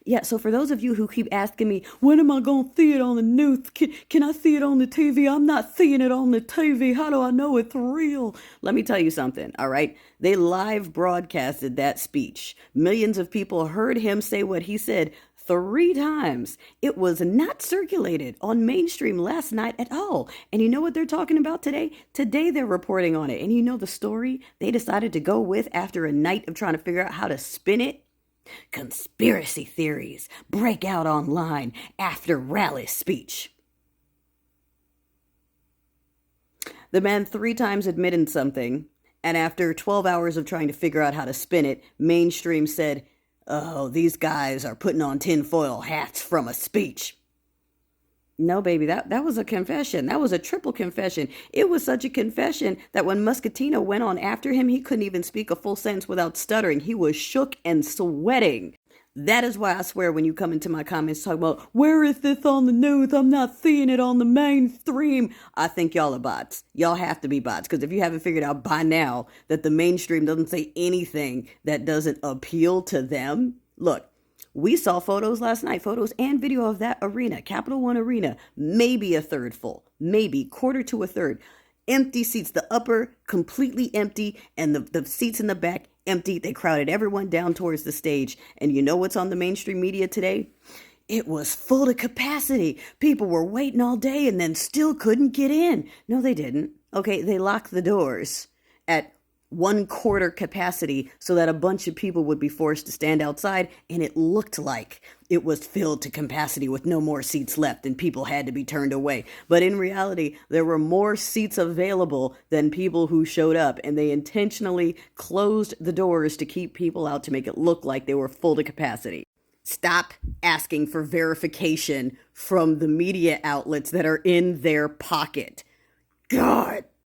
Yeah, so for those of you who keep asking me, when am I going to see it on the news? Can I see it on the TV? I'm not seeing it on the TV. How do I know it's real? Let me tell you something, all right? They live broadcasted that speech. Millions of people heard him say what he said 3 times. It was not circulated on mainstream last night at all. And you know what they're talking about today? Today they're reporting on it. And you know the story they decided to go with after a night of trying to figure out how to spin it? Conspiracy theories break out online after rally speech. The man 3 times admitted something, and after 12 hours of trying to figure out how to spin it, mainstream said, oh, these guys are putting on tinfoil hats from a speech. No, baby, that was a confession. That was a triple confession. It was such a confession that when Muscatino went on after him, he couldn't even speak a full sentence without stuttering. He was shook and sweating. That is why I swear when you come into my comments talking about, where is this on the news? I'm not seeing it on the mainstream. I think y'all are bots. Y'all have to be bots. Because if you haven't figured out by now that the mainstream doesn't say anything that doesn't appeal to them, look. We saw photos last night, photos and video of that arena, Capital One Arena, maybe a third full, maybe quarter to a third. Empty seats, the upper completely empty and the seats in the back empty. They crowded everyone down towards the stage. And you know what's on the mainstream media today? It was full to capacity. People were waiting all day and then still couldn't get in. No, they didn't. Okay, they locked the doors at 1/4 capacity so that a bunch of people would be forced to stand outside, and it looked like it was filled to capacity with no more seats left and people had to be turned away. But in reality, there were more seats available than people who showed up, and they intentionally closed the doors to keep people out to make it look like they were full to capacity. Stop asking for verification from the media outlets that are in their pocket. God.